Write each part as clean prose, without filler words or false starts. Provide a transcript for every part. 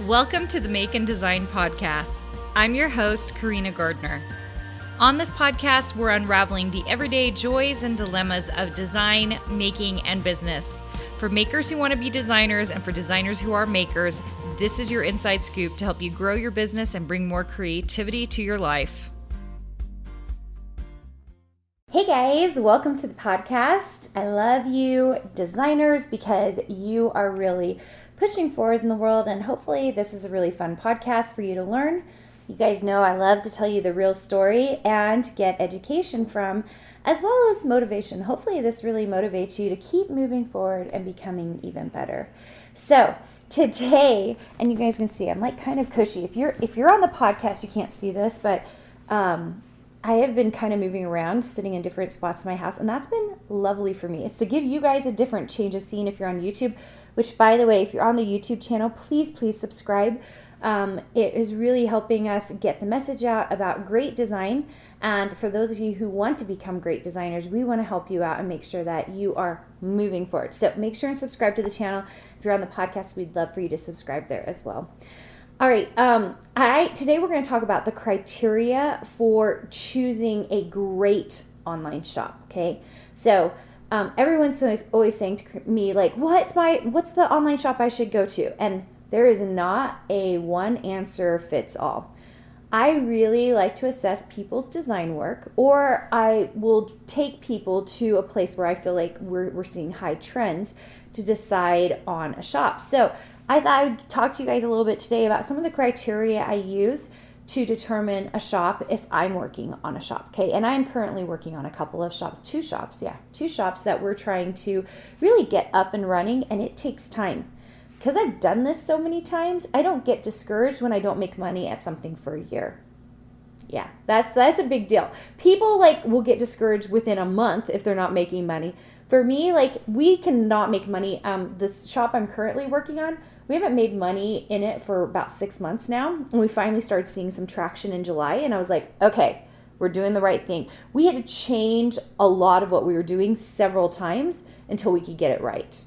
Welcome to the Make and Design Podcast. I'm your host, Carina Gardner. On this podcast, we're unraveling the everyday joys and dilemmas of design, making, and business. For makers who want to be designers and for designers who are makers, this is your inside scoop to help you grow your business and bring more creativity to your life. Hey guys, welcome to the podcast. I love you designers because you are really pushing forward in the world, and hopefully this is a really fun podcast for you to learn. You guys know I love to tell you the real story and get education from, as well as motivation. Hopefully this really motivates you to keep moving forward and becoming even better. So today, and you guys can see I'm like kind of cushy. If you're on the podcast, you can't see this, but I have been kind of moving around, sitting in different spots in my house, and that's been lovely for me. It's to give you guys a different change of scene if you're on YouTube, which, by the way, if you're on the YouTube channel, please subscribe. It is really helping us get the message out about great design. And for those of you who want to become great designers, we want to help you out and make sure that you are moving forward. So make sure and subscribe to the channel. If you're on the podcast, we'd love for you to subscribe there as well. All right, today we're going to talk about the criteria for choosing a great online shop, okay? So everyone's always saying to me, like, what's the online shop I should go to? And there is not a one answer fits all. I really like to assess people's design work, or I will take people to a place where I feel like we're seeing high trends to decide on a shop. So I thought I would talk to you guys a little bit today about some of the criteria I use to determine a shop if I'm working on a shop, okay? And I'm currently working on a couple of shops, two shops that we're trying to really get up and running, and it takes time. Because I've done this so many times, I don't get discouraged when I don't make money at something for a year. Yeah, that's a big deal. People will get discouraged within a month if they're not making money. For me, we cannot make money. This shop I'm currently working on, we haven't made money in it for about 6 months now. And we finally started seeing some traction in July. And I was like, okay, we're doing the right thing. We had to change a lot of what we were doing several times until we could get it right.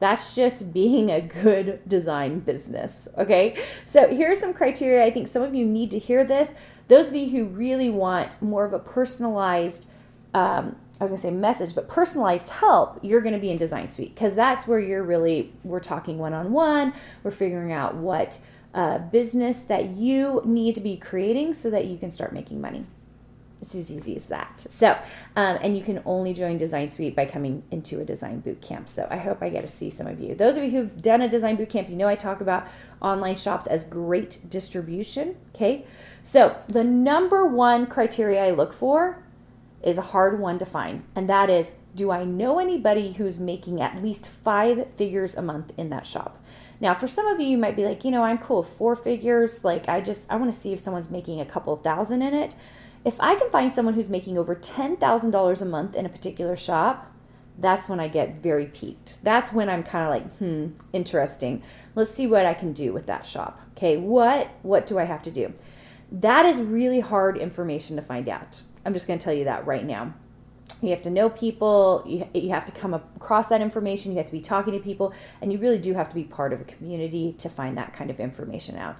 That's just being a good design business, okay? So here are some criteria. I think some of you need to hear this. Those of you who really want more of a personalized, message, but personalized help, you're going to be in Design Suite, because that's where we're talking one-on-one. We're figuring out what business that you need to be creating so that you can start making money. It's as easy as that. So, and you can only join Design Suite by coming into a design boot camp. So I hope I get to see some of you. Those of you who've done a design boot camp, you know I talk about online shops as great distribution, okay? So the number one criteria I look for is a hard one to find, and that is, do I know anybody who's making at least 5 figures a month in that shop? Now, for some of you, you might be like, I'm cool, 4 figures. I want to see if someone's making a couple thousand in it. If I can find someone who's making over $10,000 a month in a particular shop, that's when I get very piqued. That's when I'm kind of like, interesting. Let's see what I can do with that shop. Okay, what do I have to do? That is really hard information to find out. I'm just going to tell you that right now. You have to know people, you have to come across that information, you have to be talking to people, and you really do have to be part of a community to find that kind of information out.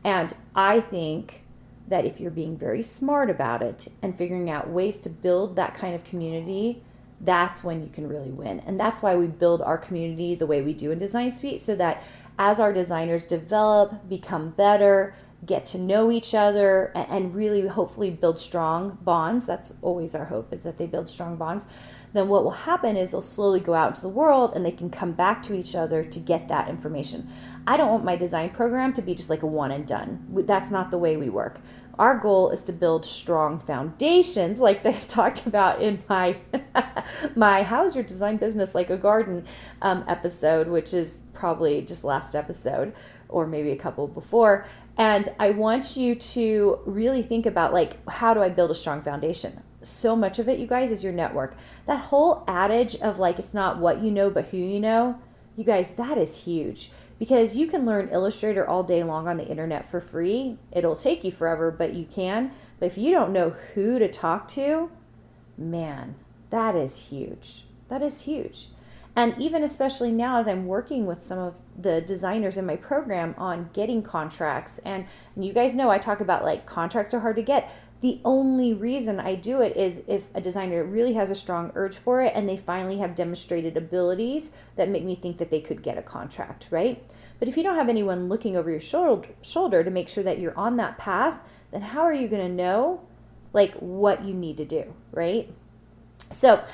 And I think that if you're being very smart about it and figuring out ways to build that kind of community, that's when you can really win. And that's why we build our community the way we do in Design Suite, so that as our designers develop, become better, get to know each other, and really hopefully build strong bonds. That's always our hope, is that they build strong bonds. Then what will happen is they'll slowly go out into the world and they can come back to each other to get that information. I don't want my design program to be just like a one and done. That's not the way we work. Our goal is to build strong foundations, like I talked about in my How's Your Design Business Like a Garden episode, which is probably just last episode or maybe a couple before. And I want you to really think about, how do I build a strong foundation? So much of it, you guys, is your network. That whole adage of it's not what you know, but who you know, you guys, that is huge, because you can learn Illustrator all day long on the internet for free. It'll take you forever, but you can. But if you don't know who to talk to, man, that is huge. That is huge. And even especially now, as I'm working with some of the designers in my program on getting contracts, and you guys know I talk about like contracts are hard to get. The only reason I do it is if a designer really has a strong urge for it and they finally have demonstrated abilities that make me think that they could get a contract, right? But if you don't have anyone looking over your shoulder to make sure that you're on that path, then how are you going to know like what you need to do, right? So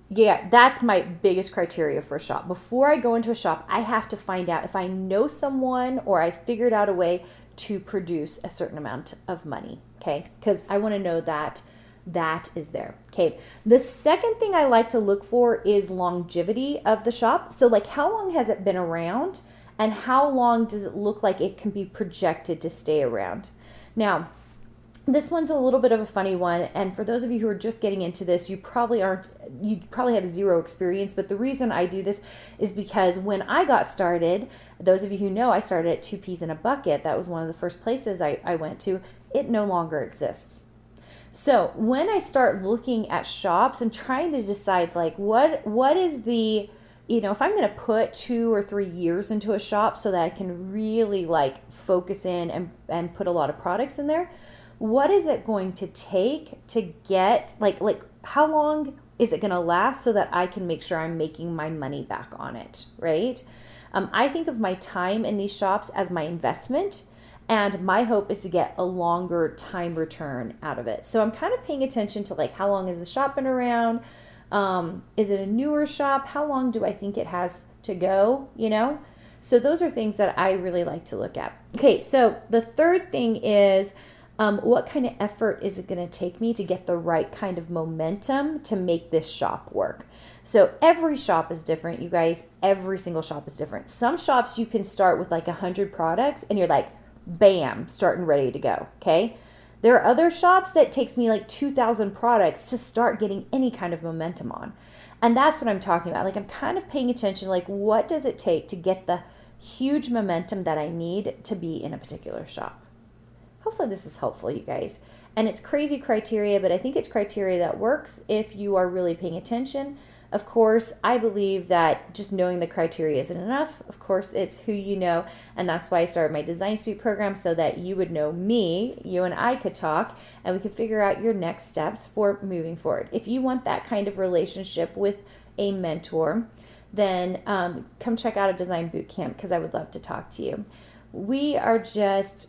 yeah, that's my biggest criteria for a shop. Before I go into a shop, I have to find out if I know someone or I figured out a way to produce a certain amount of money, okay? Because I want to know that that is there, okay? The second thing I like to look for is longevity of the shop. So like how long has it been around and how long does it look like it can be projected to stay around? Now, this one's a little bit of a funny one, and for those of you who are just getting into this, you probably have zero experience, but the reason I do this is because when I got started, those of you who know, I started at 2 peas in a bucket. That was one of the first places I went to. It no longer exists. So when I start looking at shops and trying to decide like what is the, if I'm going to put 2 or 3 years into a shop so that I can really like focus in and put a lot of products in there, what is it going to take to get, like how long is it going to last so that I can make sure I'm making my money back on it, right? I think of my time in these shops as my investment, and my hope is to get a longer time return out of it. So I'm kind of paying attention to like how long has the shop been around? Is it a newer shop? How long do I think it has to go, So those are things that I really like to look at. Okay, so the third thing is, what kind of effort is it going to take me to get the right kind of momentum to make this shop work? So every shop is different, you guys. Every single shop is different. Some shops you can start with like 100 products and you're like, bam, starting ready to go, okay? There are other shops that takes me like 2,000 products to start getting any kind of momentum on. And that's what I'm talking about. Like I'm kind of paying attention, like what does it take to get the huge momentum that I need to be in a particular shop? Hopefully this is helpful, you guys. And it's crazy criteria, but I think it's criteria that works if you are really paying attention. Of course, I believe that just knowing the criteria isn't enough. Of course, it's who you know, and that's why I started my Design Suite program so that you would know me, you and I could talk, and we could figure out your next steps for moving forward. If you want that kind of relationship with a mentor, then come check out a design boot camp because I would love to talk to you. We are just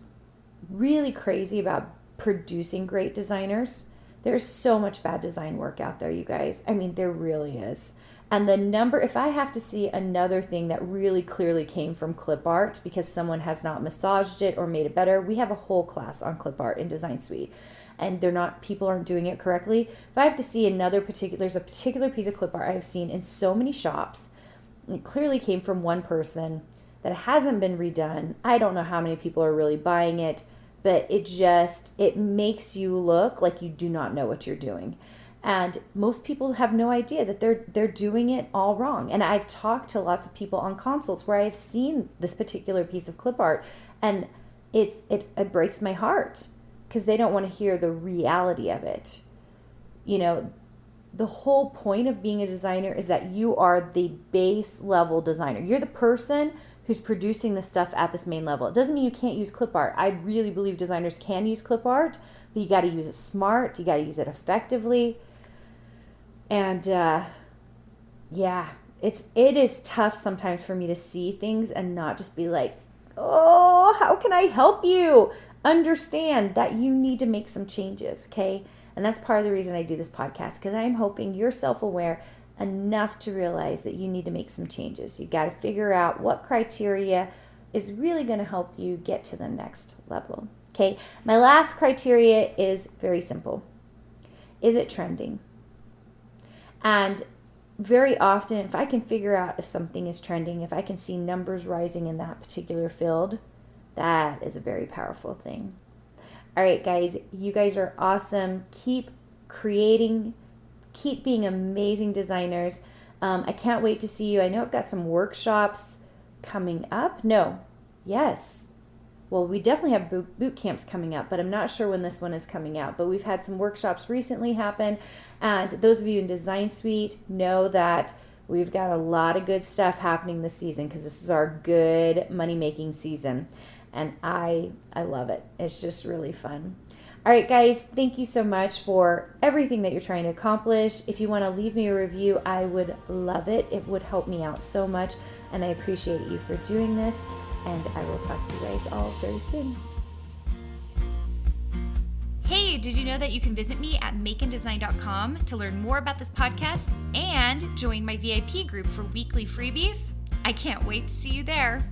really crazy about producing great designers. There's so much bad design work out there, you guys. I mean, there really is. And if I have to see another thing that really clearly came from clip art because someone has not massaged it or made it better, we have a whole class on clip art in Design Suite. And people aren't doing it correctly. If I have to see there's a particular piece of clip art I've seen in so many shops, it clearly came from one person that hasn't been redone. I don't know how many people are really buying it, but it makes you look like you do not know what you're doing. And most people have no idea that they're doing it all wrong. And I've talked to lots of people on consults where I've seen this particular piece of clip art, and it breaks my heart because they don't want to hear the reality of it. The whole point of being a designer is that you are the base level designer. You're the person who's producing the stuff at this main level. It doesn't mean you can't use clip art. I really believe designers can use clip art, but you got to use it smart. You got to use it effectively. And it is tough sometimes for me to see things and not just be like, oh, how can I help you? Understand that you need to make some changes, okay? And that's part of the reason I do this podcast, because I'm hoping you're self-aware enough to realize that you need to make some changes. You got to figure out what criteria is really going to help you get to the next level. Okay, my last criteria is very simple. Is it trending? And very often, if I can figure out if something is trending, if I can see numbers rising in that particular field, that is a very powerful thing. All right, guys, you guys are awesome. Keep creating. Keep being amazing designers. I can't wait to see you. I know I've got some workshops coming up. Yes. Well, we definitely have boot camps coming up, but I'm not sure when this one is coming out. But we've had some workshops recently happen. And those of you in Design Suite know that We've got a lot of good stuff happening this season because this is our good money-making season. And I love it. It's just really fun. All right, guys, thank you so much for everything that you're trying to accomplish. If you want to leave me a review, I would love it. It would help me out so much, and I appreciate you for doing this, and I will talk to you guys all very soon. Hey, did you know that you can visit me at makeanddesign.com to learn more about this podcast and join my VIP group for weekly freebies? I can't wait to see you there.